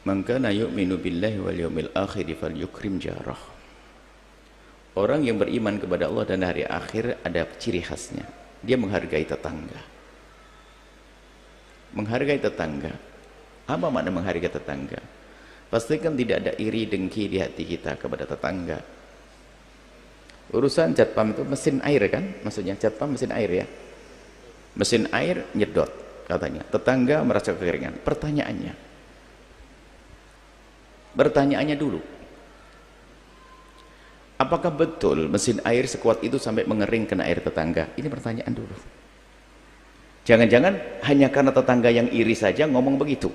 Man kana yu'minu billahi wal yawmil akhir falyukrim jarah. Orang yang beriman kepada Allah dan hari akhir ada ciri khasnya, dia menghargai tetangga. Menghargai tetangga. Apa makna menghargai tetangga? Pastikan tidak ada iri dengki di hati kita kepada tetangga. Urusan jatpam itu mesin air kan? Maksudnya jatpam mesin air ya. Mesin air nyedot katanya. Tetangga merasa kekeringan. Pertanyaannya dulu. Apakah betul mesin air sekuat itu sampai mengering kena air tetangga? Ini pertanyaan dulu. Jangan-jangan hanya karena tetangga yang iri saja ngomong begitu.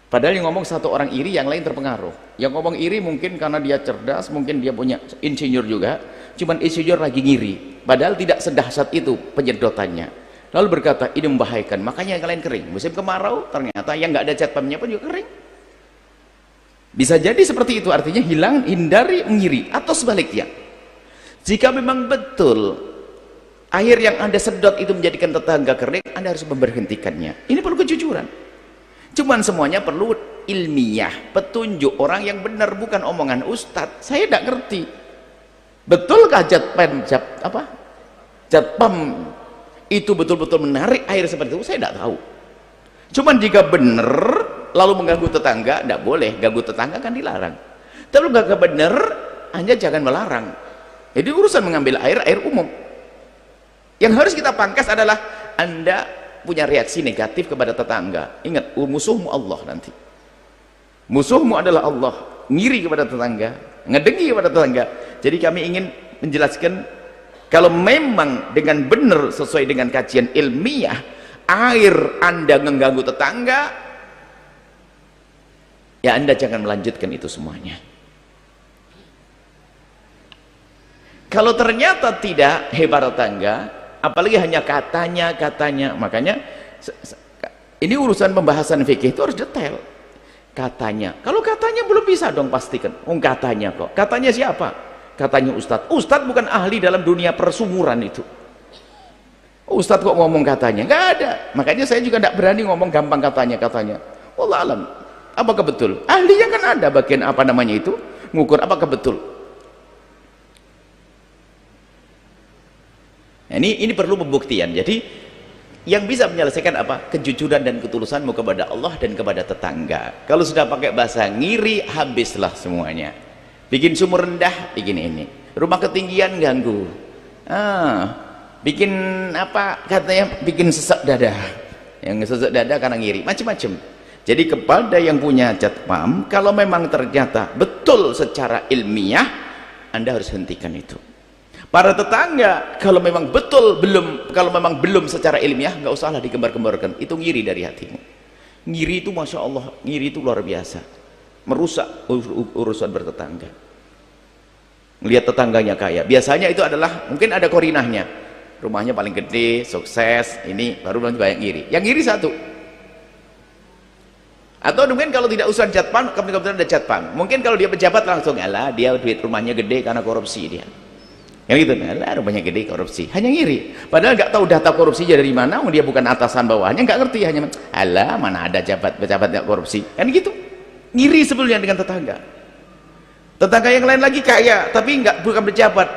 Padahal yang ngomong satu orang iri, yang lain terpengaruh. Yang ngomong iri mungkin karena dia cerdas, mungkin dia punya insinyur juga. Cuman insinyur lagi ngiri. Padahal tidak sedahsyat itu penyedotannya. Lalu berkata, ini membahayakan. Makanya yang lain kering. Musim kemarau, ternyata yang nggak ada jatpamnya pun juga kering. Bisa jadi seperti itu, artinya hindari mengiri. Atau sebaliknya, jika memang betul air yang Anda sedot itu menjadikan tetangga kering, Anda harus memberhentikannya. Ini perlu kejujuran. Cuman semuanya perlu ilmiah, petunjuk orang yang benar, bukan omongan ustadz. Saya tidak ngerti. Betulkah jatpam itu betul-betul menarik air seperti itu? Saya tidak tahu. Cuman jika benar lalu mengganggu tetangga, tidak boleh. Ganggu tetangga kan dilarang. Tapi kalau nggak benar, Anda jangan melarang. Jadi urusan mengambil air umum. Yang harus kita pangkas adalah Anda punya reaksi negatif kepada tetangga. Ingat, musuhmu Allah nanti. Musuhmu adalah Allah. Ngiri kepada tetangga, ngedengki kepada tetangga. Jadi kami ingin menjelaskan, kalau memang dengan benar sesuai dengan kajian ilmiah, air Anda mengganggu tetangga, ya Anda jangan melanjutkan itu semuanya. Kalau ternyata tidak, hebat tetangga, apalagi hanya katanya, makanya ini urusan pembahasan fikih itu harus detail. Katanya, kalau katanya belum bisa dong pastikan. Katanya kok, katanya siapa? Katanya ustadz. Ustadz bukan ahli dalam dunia persumuran itu. Ustadz kok ngomong katanya? Nggak ada. Makanya saya juga tidak berani ngomong gampang katanya. Wallah alam. Apakah betul? Ahlinya kan ada bagian apa namanya itu, ngukur apakah betul. Nah, ini perlu pembuktian. Jadi yang bisa menyelesaikan apa? Kejujuran dan ketulusanmu kepada Allah dan kepada tetangga. Kalau sudah pakai bahasa ngiri, habislah semuanya. Bikin sumur rendah, bikin ini. Rumah ketinggian ganggu. Bikin apa? Katanya bikin sesak dada. Yang sesak dada karena ngiri, macam-macam. Jadi kepada yang punya jatpam, kalau memang ternyata betul secara ilmiah, Anda harus hentikan itu. Para tetangga, kalau memang belum secara ilmiah, nggak usahlah digembar-gemborkan. Itu ngiri dari hatimu. Ngiri itu masya Allah, ngiri itu luar biasa, merusak urusan bertetangga. Melihat tetangganya kaya, biasanya itu adalah mungkin ada korinahnya, rumahnya paling gede, sukses, ini baru nanti banyak ngiri. Yang ngiri satu. Atau mungkin kalau tidak usah jatpam, kebetulan ada jatpam. Mungkin kalau dia pejabat langsung, alah dia duit rumahnya gede karena korupsi dia. Yang gitu, alah rumahnya gede korupsi. Hanya ngiri. Padahal nggak tahu data korupsinya dari mana, dia bukan atasan bawahnya, nggak ngerti, hanya alah mana ada pejabat yang korupsi. Kan gitu. Ngiri sebelumnya dengan tetangga. Tetangga yang lain lagi kaya, tapi bukan pejabat.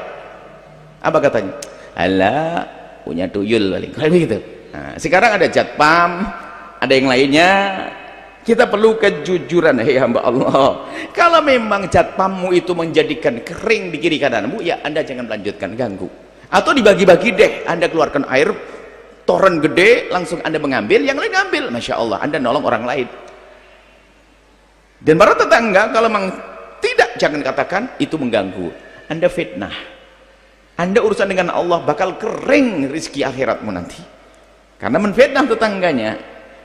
Apa katanya? Alah punya tuyul paling. Kayak gitu. Nah, sekarang ada jatpam, ada yang lainnya. Kita perlu kejujuran, hei hamba Allah. Kalau memang jatpammu itu menjadikan kering di kiri kananmu, ya Anda jangan melanjutkan, ganggu. Atau dibagi-bagi deh, Anda keluarkan air toren gede, langsung Anda mengambil, yang lain ambil. Masya Allah, Anda nolong orang lain. Dan para tetangga, kalau memang tidak, jangan katakan itu mengganggu. Anda fitnah. Anda urusan dengan Allah bakal kering rezeki akhiratmu nanti. Karena menfitnah tetangganya.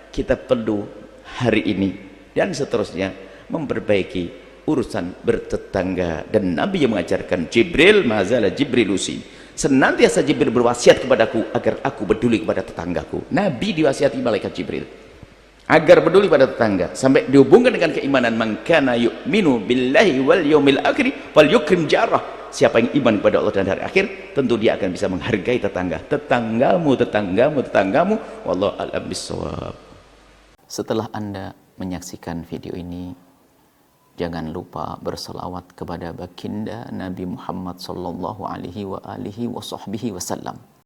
Kita perlu hari ini dan seterusnya memperbaiki urusan bertetangga. Dan Nabi yang mengajarkan, Jibril mazala Jibrilusi, senantiasa Jibril berwasiat kepadaku agar aku peduli kepada tetanggaku. Nabi diwasiati malaikat Jibril agar peduli pada tetangga, sampai dihubungkan dengan keimanan, man kana yu'minu billahi wal yaumil akhir falyukrim jarah. siapa yang iman kepada Allah dan hari akhir, tentu dia akan bisa menghargai tetanggamu. Wallahu a'lam bishawab. Setelah Anda menyaksikan video ini, jangan lupa berselawat kepada baginda Nabi Muhammad sallallahu alaihi wa alihi wa sahbihi wasallam.